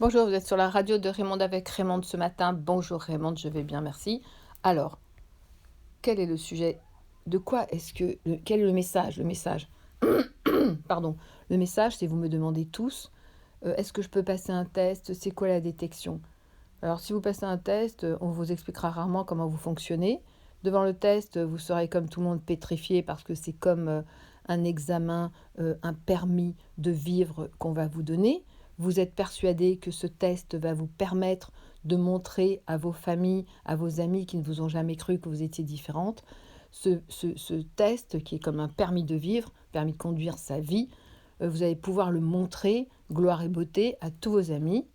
Bonjour, vous êtes sur la radio de Raymond avec Raymond ce matin. Bonjour Raymond, je vais bien, merci. Alors, quel est le sujet? De quoi est-ce que... quel est le message? Pardon. Le message, c'est vous me demandez tous, est-ce que je peux passer un test? C'est quoi la détection? Alors, si vous passez un test, on vous expliquera rarement comment vous fonctionnez. Devant le test, vous serez comme tout le monde pétrifié parce que c'est comme un examen, un permis de vivre qu'on va vous donner. Vous êtes persuadé que ce test va vous permettre de montrer à vos familles, à vos amis qui ne vous ont jamais cru que vous étiez différente, ce test qui est comme un permis de vivre, permis de conduire sa vie, vous allez pouvoir le montrer, gloire et beauté, à tous vos amis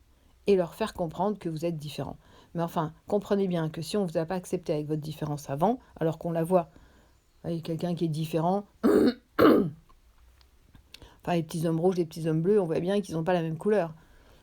et leur faire comprendre que vous êtes différent. Mais enfin, comprenez bien que si on ne vous a pas accepté avec votre différence avant, alors qu'on la voit, avec quelqu'un qui est différent, enfin les petits hommes rouges, les petits hommes bleus, on voit bien qu'ils n'ont pas la même couleur.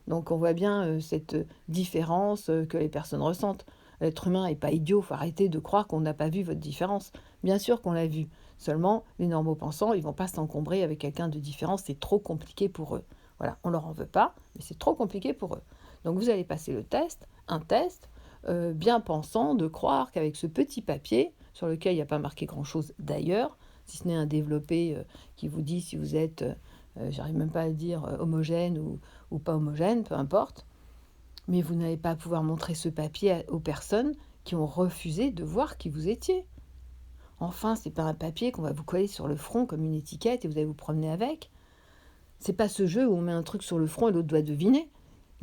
Donc on voit bien cette différence que les personnes ressentent. L'être humain n'est pas idiot, il faut arrêter de croire qu'on n'a pas vu votre différence. Bien sûr qu'on l'a vu. Seulement, les normaux pensants, ils ne vont pas s'encombrer avec quelqu'un de différent, c'est trop compliqué pour eux. Voilà, on ne leur en veut pas, mais c'est trop compliqué pour eux. Donc vous allez passer le test, un test, bien pensant de croire qu'avec ce petit papier, sur lequel il n'y a pas marqué grand-chose d'ailleurs, si ce n'est un développé qui vous dit si vous êtes, j'arrive même pas à dire homogène ou pas homogène, peu importe, mais vous n'allez pas pouvoir montrer ce papier aux personnes qui ont refusé de voir qui vous étiez. Enfin, c'est pas un papier qu'on va vous coller sur le front comme une étiquette et vous allez vous promener avec. C'est pas ce jeu où on met un truc sur le front et l'autre doit deviner.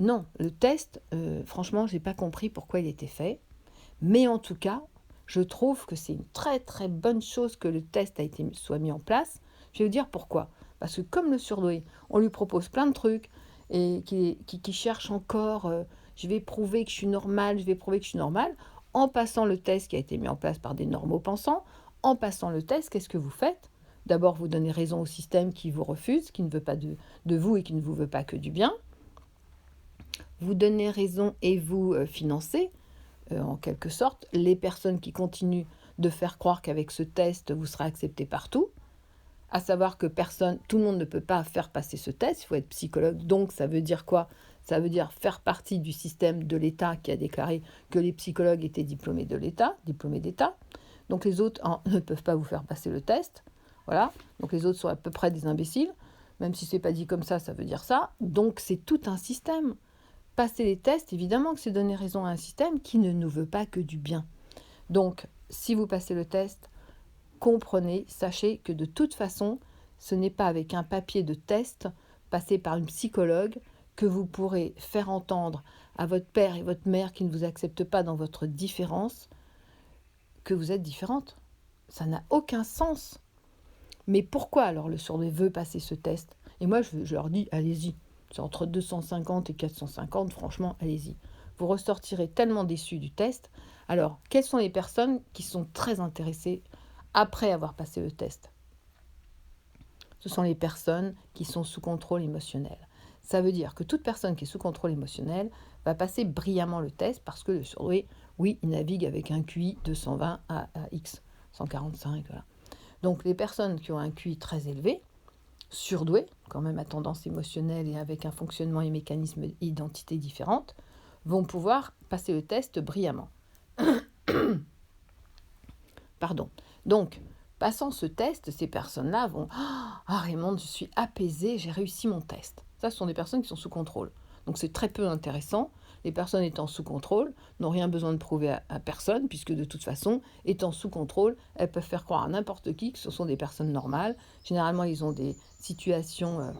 Non, le test, franchement, j'ai pas compris pourquoi il était fait. Mais en tout cas, je trouve que c'est une très très bonne chose que le test soit mis en place. Je vais vous dire pourquoi. Parce que comme le surdoué, on lui propose plein de trucs et qui cherche encore, je vais prouver que je suis normale, je vais prouver que je suis normale. En passant le test qui a été mis en place par des normaux pensants, en passant le test, qu'est-ce que vous faites? D'abord, vous donnez raison au système qui vous refuse, qui ne veut pas de vous et qui ne vous veut pas que du bien. Vous donnez raison et vous financez, en quelque sorte, les personnes qui continuent de faire croire qu'avec ce test, vous serez accepté partout. À savoir que tout le monde ne peut pas faire passer ce test, il faut être psychologue. Donc ça veut dire quoi? Ça veut dire faire partie du système de l'État qui a déclaré que les psychologues étaient diplômés de l'État, diplômés d'État. Donc les autres ne peuvent pas vous faire passer le test. Voilà. Donc les autres sont à peu près des imbéciles. Même si c'est pas dit comme ça veut dire ça. Donc c'est tout un système. Passer les tests, évidemment que c'est donner raison à un système qui ne nous veut pas que du bien. Donc, si vous passez le test, comprenez, sachez que de toute façon, ce n'est pas avec un papier de test passé par une psychologue que vous pourrez faire entendre à votre père et votre mère qui ne vous acceptent pas dans votre différence que vous êtes différente. Ça n'a aucun sens. Mais pourquoi alors le surdoué veut passer ce test? Et moi, je leur dis, allez-y. C'est entre 250 et 450, franchement, allez-y. Vous ressortirez tellement déçus du test. Alors, quelles sont les personnes qui sont très intéressées après avoir passé le test? Ce sont les personnes qui sont sous contrôle émotionnel. Ça veut dire que toute personne qui est sous contrôle émotionnel va passer brillamment le test parce que le surdoué, oui, il navigue avec un QI de 120 à X, 145, voilà. Donc les personnes qui ont un QI très élevé, surdouées, quand même à tendance émotionnelle et avec un fonctionnement et mécanisme d'identité différentes, vont pouvoir passer le test brillamment. Pardon. Donc, passant ce test, ces personnes-là vont Ah Raymond, je suis apaisée, j'ai réussi mon test. Ça, ce sont des personnes qui sont sous contrôle. Donc c'est très peu intéressant. Les personnes étant sous contrôle n'ont rien besoin de prouver à personne, puisque de toute façon, étant sous contrôle, elles peuvent faire croire à n'importe qui que ce sont des personnes normales. Généralement, ils ont des situations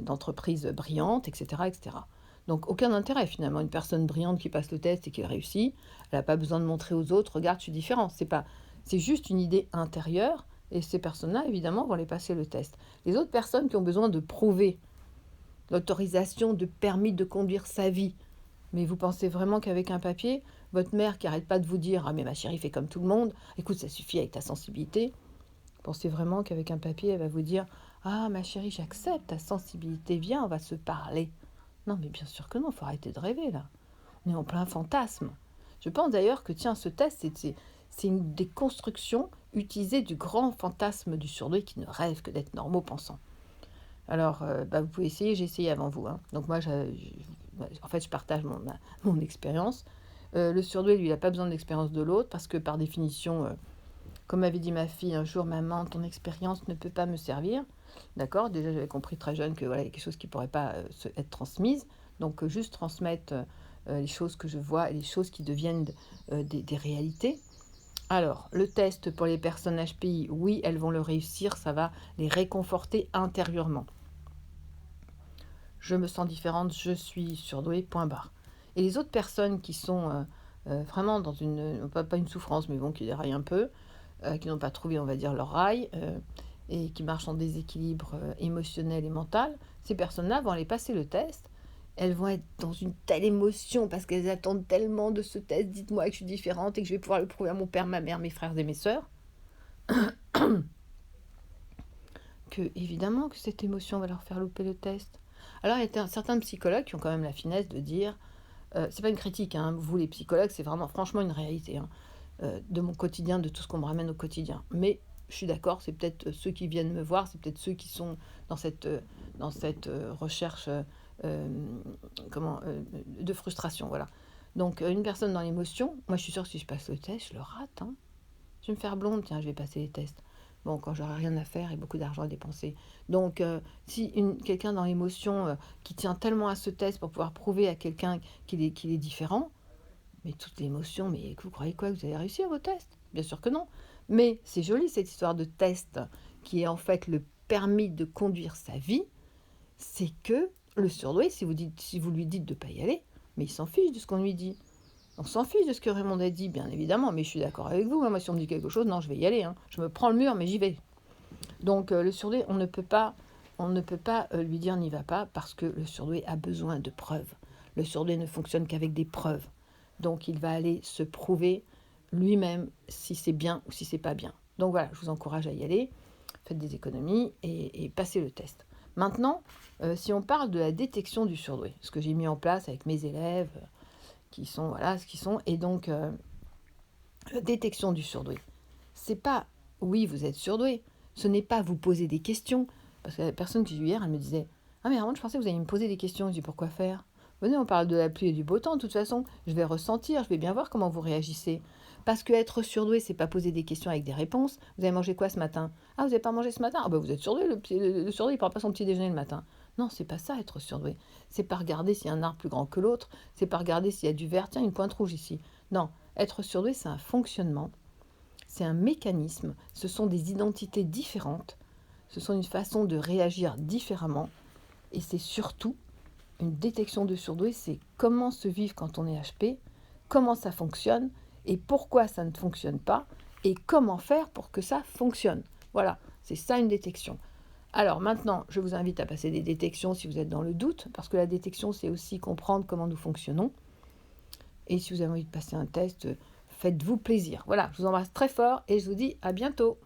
d'entreprise brillantes, etc., etc. Donc aucun intérêt finalement. Une personne brillante qui passe le test et qui réussit, elle n'a pas besoin de montrer aux autres, regarde, je suis différent. C'est juste une idée intérieure et ces personnes-là, évidemment, vont les passer le test. Les autres personnes qui ont besoin de prouver l'autorisation de permis de conduire sa vie, mais vous pensez vraiment qu'avec un papier, votre mère qui n'arrête pas de vous dire « Ah mais ma chérie, fais comme tout le monde, écoute, ça suffit avec ta sensibilité », pensez vraiment qu'avec un papier, elle va vous dire « Ah ma chérie, j'accepte ta sensibilité, viens, on va se parler ». Non mais bien sûr que non, il faut arrêter de rêver là. On est en plein fantasme. Je pense d'ailleurs que tiens, ce test, c'est une des constructions utilisées du grand fantasme du surdoué qui ne rêve que d'être normaux pensants. Alors, vous pouvez essayer, j'ai essayé avant vous. Hein. Donc moi, en fait, je partage mon expérience. Le surdoué, lui, il a pas besoin de l'expérience de l'autre parce que par définition, comme m'avait dit ma fille un jour: «Maman, ton expérience ne peut pas me servir». D'accord? Déjà, j'avais compris très jeune que, voilà, il y a quelque chose qui ne pourrait pas, se être transmise. Donc, juste transmettre, les choses que je vois et les choses qui deviennent des réalités. Alors, le test pour les personnes HPI, oui, elles vont le réussir, ça va les réconforter intérieurement. Je me sens différente, je suis surdouée, point barre. Et les autres personnes qui sont vraiment dans pas une souffrance, mais bon, qui déraillent un peu, qui n'ont pas trouvé, on va dire, leur rail, et qui marchent en déséquilibre émotionnel et mental, ces personnes-là vont aller passer le test. Elles vont être dans une telle émotion parce qu'elles attendent tellement de ce test. Dites-moi que je suis différente et que je vais pouvoir le prouver à mon père, ma mère, mes frères et mes sœurs. Que évidemment que cette émotion va leur faire louper le test. Alors il y a certains psychologues qui ont quand même la finesse de dire, c'est pas une critique, hein, vous les psychologues, c'est vraiment franchement une réalité, hein, de mon quotidien, de tout ce qu'on me ramène au quotidien. Mais je suis d'accord, c'est peut-être ceux qui viennent me voir, c'est peut-être ceux qui sont dans cette recherche de frustration, voilà. Donc une personne dans l'émotion, moi je suis sûre que si je passe le test, je le rate, hein. Je vais me faire blonde, tiens, je vais passer les tests. Bon, quand j'aurai rien à faire et beaucoup d'argent à dépenser. Donc, si quelqu'un dans l'émotion qui tient tellement à ce test pour pouvoir prouver à quelqu'un qu'il est différent, mais toute l'émotion, mais vous croyez quoi? Vous allez réussir vos tests? Bien sûr que non. Mais c'est joli cette histoire de test qui est en fait le permis de conduire sa vie. C'est que le surdoué, si vous lui dites de ne pas y aller, mais il s'en fiche de ce qu'on lui dit. On s'en fiche de ce que Raymond a dit, bien évidemment, mais je suis d'accord avec vous. Moi, si on me dit quelque chose, non, je vais y aller, hein. Je me prends le mur, mais j'y vais. Donc, le surdoué, on ne peut pas lui dire n'y va pas parce que le surdoué a besoin de preuves. Le surdoué ne fonctionne qu'avec des preuves. Donc, il va aller se prouver lui-même si c'est bien ou si c'est pas bien. Donc voilà, je vous encourage à y aller. Faites des économies et passez le test. Maintenant, si on parle de la détection du surdoué, ce que j'ai mis en place avec mes élèves, qui sont, voilà, ce qu'ils sont, et donc la détection du surdoué. C'est pas, oui, vous êtes surdoué, ce n'est pas vous poser des questions, parce que la personne que j'ai eue hier, elle me disait, ah mais vraiment, je pensais que vous alliez me poser des questions. Je dis, pourquoi faire? Venez, on parle de la pluie et du beau temps, de toute façon, je vais ressentir, je vais bien voir comment vous réagissez. Parce que être surdoué, c'est pas poser des questions avec des réponses. Vous avez mangé quoi ce matin? Ah, vous n'avez pas mangé ce matin? Ah, bah vous êtes surdoué, le surdoué, il prend pas son petit déjeuner le matin. Non, c'est pas ça, être surdoué. C'est pas regarder s'il y a un arbre plus grand que l'autre, c'est pas regarder s'il y a du vert, tiens, une pointe rouge ici. Non, être surdoué, c'est un fonctionnement, c'est un mécanisme, ce sont des identités différentes, ce sont une façon de réagir différemment, et c'est surtout une détection de surdoué, c'est comment se vivre quand on est HP, comment ça fonctionne, et pourquoi ça ne fonctionne pas, et comment faire pour que ça fonctionne. Voilà, c'est ça une détection. Alors maintenant, je vous invite à passer des détections si vous êtes dans le doute, parce que la détection, c'est aussi comprendre comment nous fonctionnons. Et si vous avez envie de passer un test, faites-vous plaisir. Voilà, je vous embrasse très fort et je vous dis à bientôt.